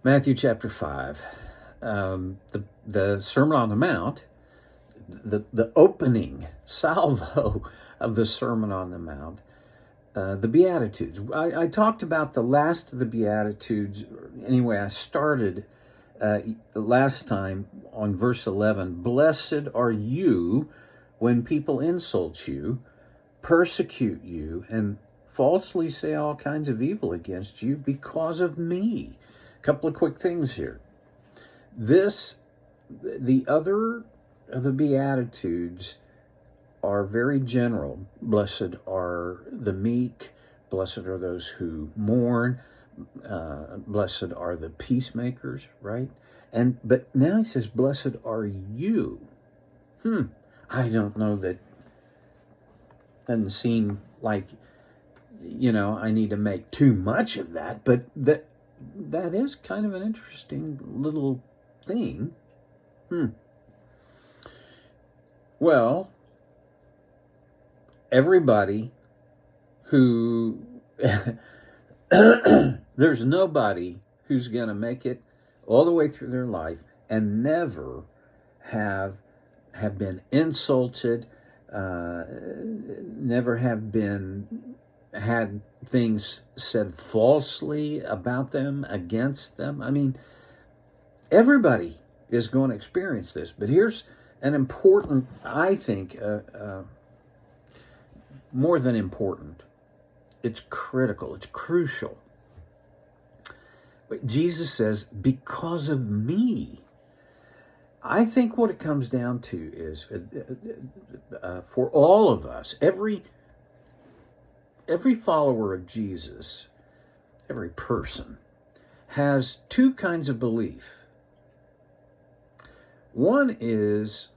Matthew chapter 5, the Sermon on the Mount, the opening salvo of the Sermon on the Mount, the Beatitudes. I talked about the last of the Beatitudes. Anyway, I started last time on verse 11. Blessed are you when people insult you, persecute you, and falsely say all kinds of evil against you because of me. A couple of quick things here. The other of the Beatitudes are very general. Blessed are the meek, blessed are those who mourn, blessed are the peacemakers, right? But now he says, blessed are you. I don't know, that doesn't seem like, I need to make too much of that, but that is kind of an interesting little thing. Well, everybody who there's nobody who's going to make it all the way through their life and never have been insulted, never have had things said falsely about them, against them. I mean, everybody is going to experience this. But here's an important, I think, more than important, it's critical, it's crucial. But Jesus says, because of me. I think what it comes down to is, for all of us, every follower of Jesus, every person, has two kinds of belief. One is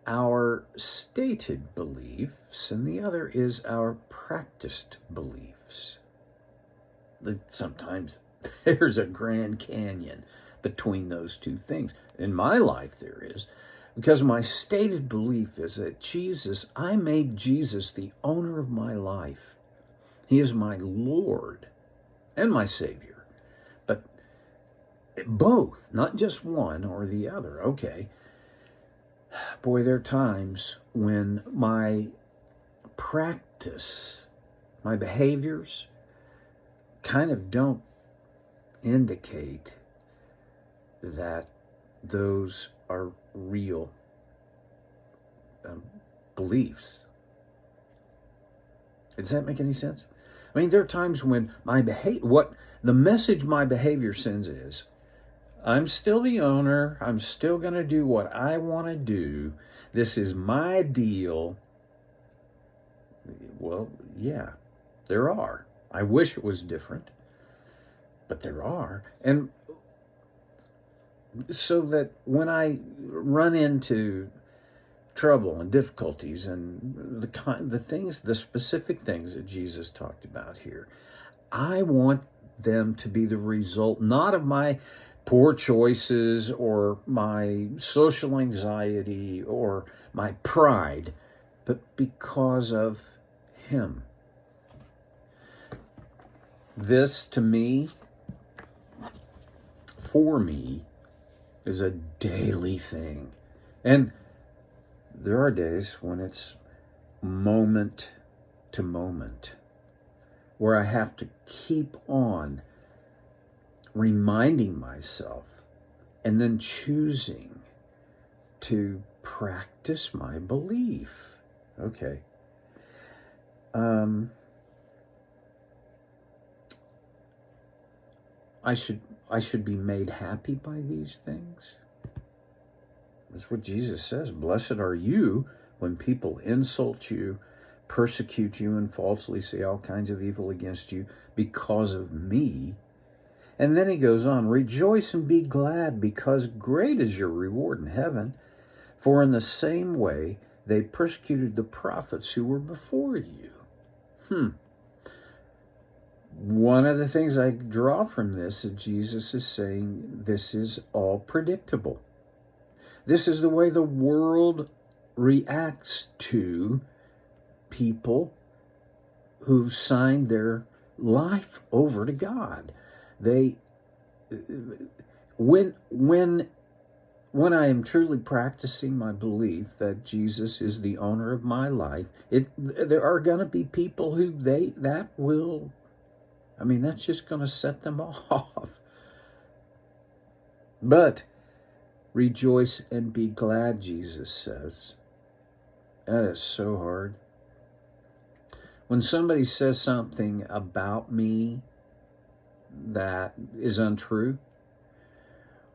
our stated beliefs, and the other is our practiced beliefs. Sometimes there's a Grand Canyon between those two things. In my life there is, because my stated belief is that I made Jesus the owner of my life. He is my Lord and my Savior. But both, not just one or the other. Okay. Boy, there are times when my practice, my behaviors, kind of don't indicate that those are real beliefs. Does that make any sense? I mean, there are times when the message my behavior sends is, I'm still the owner. I'm still going to do what I want to do. This is my deal. Well, yeah, there are. I wish it was different, but there are. And so that when I run into trouble and difficulties and the specific things that Jesus talked about here, I want them to be the result not of my poor choices or my social anxiety or my pride, but because of Him. This, to me, for me, is a daily thing. And there are days when it's moment to moment, where I have to keep on reminding myself and then choosing to practice my belief. Okay. I should be made happy by these things. That's what Jesus says. Blessed are you when people insult you, persecute you, and falsely say all kinds of evil against you because of me. And then he goes on, rejoice and be glad, because great is your reward in heaven. For in the same way they persecuted the prophets who were before you. One of the things I draw from this is Jesus is saying this is all predictable. This is the way the world reacts to people who've signed their life over to God. They when I am truly practicing my belief that Jesus is the owner of my life, there are going to be people who that's just going to set them off. But rejoice and be glad, Jesus says. That is so hard. When somebody says something about me that is untrue,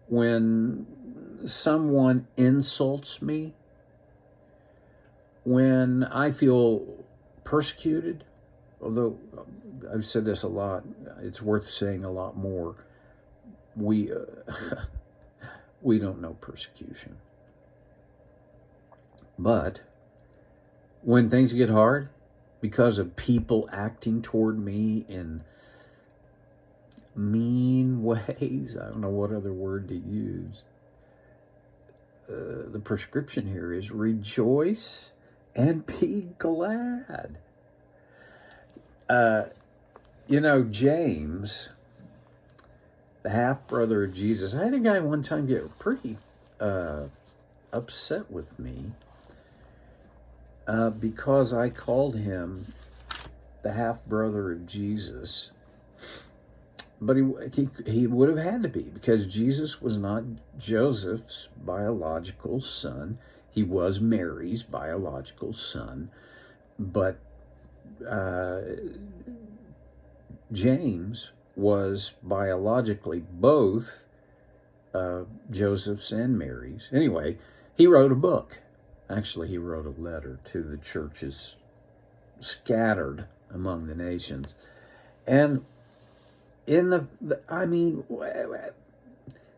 when someone insults me, when I feel persecuted, although I've said this a lot, it's worth saying a lot more. We don't know persecution. But when things get hard because of people acting toward me in mean ways, I don't know what other word to use, the prescription here is rejoice and be glad. James, the half-brother of Jesus, I had a guy one time get pretty upset with me because I called him the half-brother of Jesus. But he would have had to be, because Jesus was not Joseph's biological son. He was Mary's biological son. But James was biologically both Joseph's and Mary's. Anyway, he wrote a book. Actually, he wrote a letter to the churches scattered among the nations. And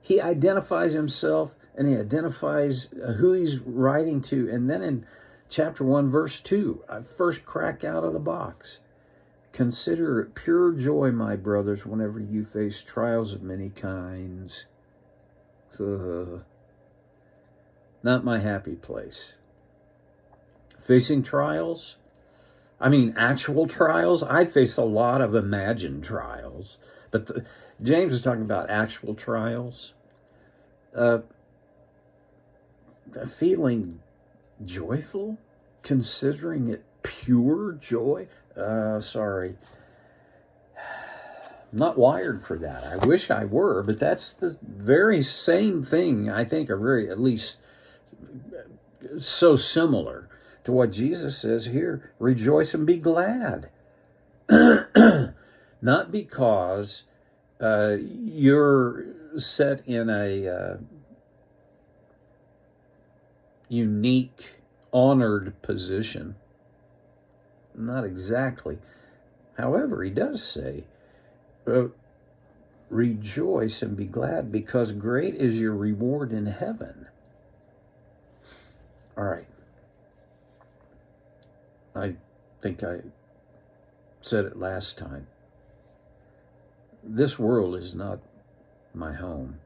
he identifies himself, and he identifies who he's writing to. And then in chapter 1, verse 2, first crack out of the box. Consider it pure joy, my brothers, whenever you face trials of many kinds. Not my happy place. Facing trials? Actual trials? I face a lot of imagined trials. But James is talking about actual trials. Feeling joyful? Considering it pure joy? Sorry. I'm not wired for that. I wish I were, but that's the very same thing, I think, at least so similar to what Jesus says here. Rejoice and be glad. Not because you're set in a unique, honored position. Not exactly. However, he does say, rejoice and be glad, because great is your reward in heaven. All right. I think I said it last time. This world is not my home.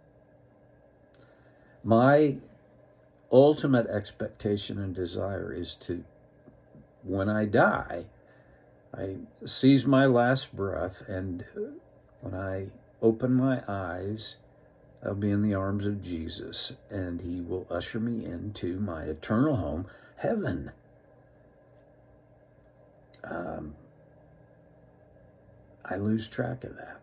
My ultimate expectation and desire is to, when I die, I seize my last breath, and when I open my eyes, I'll be in the arms of Jesus, and he will usher me into my eternal home, heaven. I lose track of that.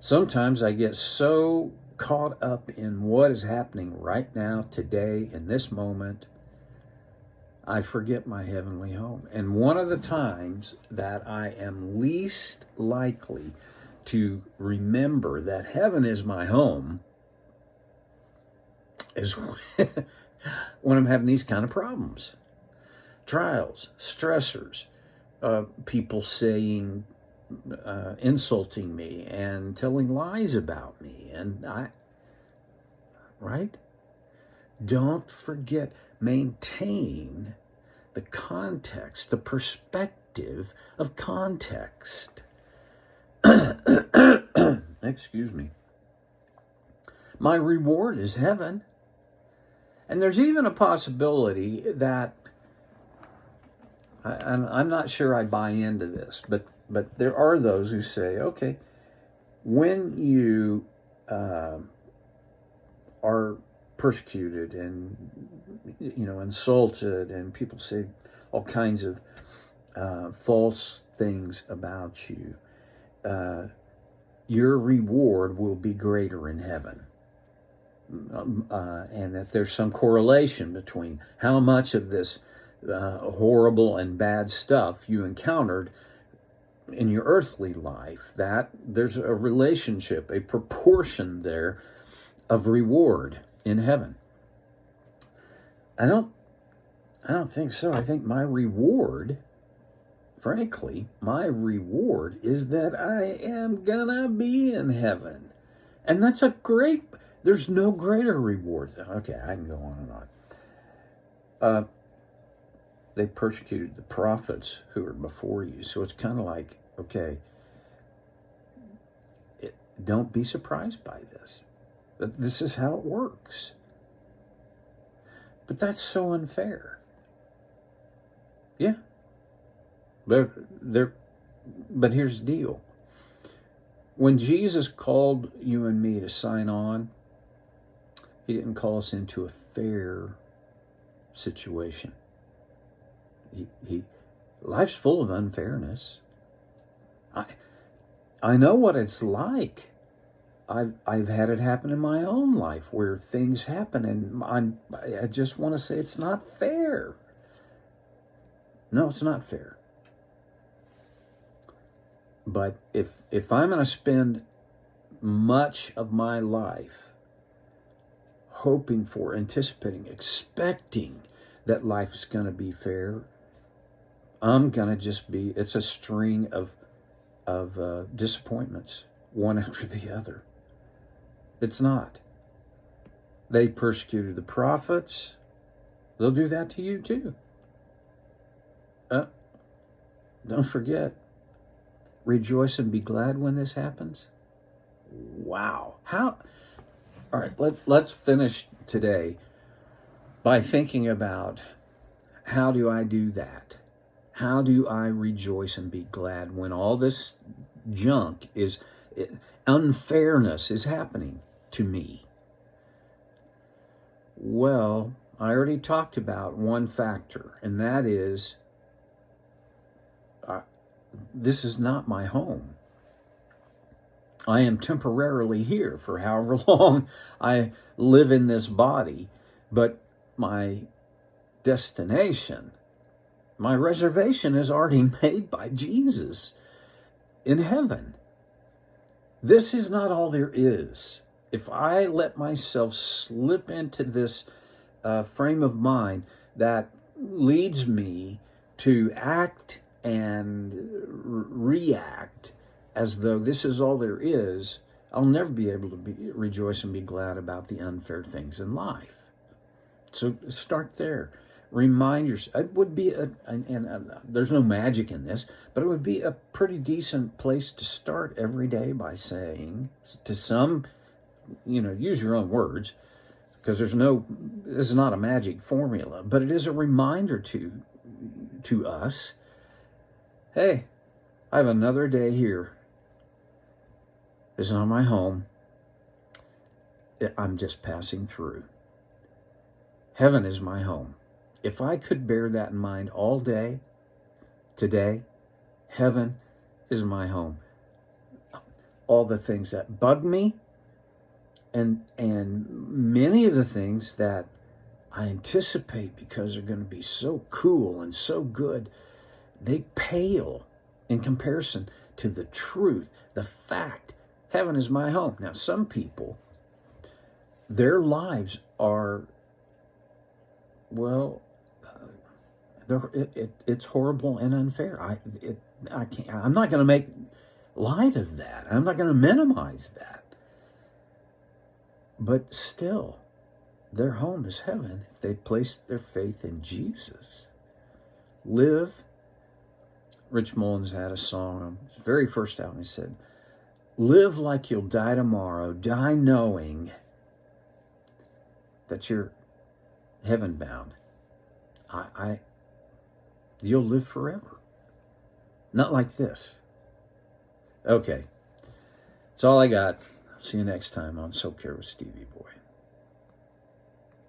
Sometimes I get so caught up in what is happening right now, today, in this moment, I forget my heavenly home. And one of the times that I am least likely to remember that heaven is my home is when I'm having these kind of problems. Trials, stressors, people saying, insulting me and telling lies about me. And right? Don't forget, maintain the context, the perspective of context. Excuse me. My reward is heaven. And there's even a possibility that, I'm not sure I buy into this, but there are those who say, okay, when you are persecuted and insulted, and people say all kinds of false things about you, your reward will be greater in heaven. And that there's some correlation between how much of this horrible and bad stuff you encountered in your earthly life, that there's a relationship, a proportion there of reward in heaven. I don't think so. I think my reward, frankly, my reward is that I am gonna be in heaven. And that's there's no greater reward. Okay, I can go on and on. They persecuted the prophets who were before you. So it's kind of like, okay, don't be surprised by this. This is how it works. But that's so unfair. Yeah. But here's the deal. When Jesus called you and me to sign on, he didn't call us into a fair situation. Life's full of unfairness. I know what it's like. I've had it happen in my own life where things happen and I just want to say it's not fair. No, it's not fair. But if I'm going to spend much of my life hoping for, anticipating, expecting that life is going to be fair, I'm going to just be, it's a string of disappointments, one after the other. It's not. They persecuted the prophets. They'll do that to you too. Don't forget, rejoice and be glad when this happens. Wow. All right, let's finish today by thinking about, how do I do that? How do I rejoice and be glad when all this junk unfairness is happening to me? Well, I already talked about one factor, and that is, this is not my home. I am temporarily here for however long I live in this body, but my destination, my reservation is already made by Jesus in heaven. This is not all there is. If I let myself slip into this frame of mind that leads me to act and react as though this is all there is, I'll never be able to rejoice and be glad about the unfair things in life. So start there. Remind yourself. It would be there's no magic in this, but it would be a pretty decent place to start every day by saying to some, use your own words, because this is not a magic formula, but it is a reminder to us, hey, I have another day here. This is not my home. I'm just passing through. Heaven is my home. If I could bear that in mind all day, today, heaven is my home. All the things that bug me, and many of the things that I anticipate because they're going to be so cool and so good, they pale in comparison to the truth, the fact, heaven is my home. Now, some people, their lives are, well, it's horrible and unfair. I'm not going to make light of that. I'm not going to minimize that. But still, their home is heaven if they place their faith in Jesus. Rich Mullins had a song on his very first album. He said, live like you'll die tomorrow. Die knowing that you're heaven bound. You'll live forever. Not like this. Okay. That's all I got. See you next time on So Care with Stevie Boy.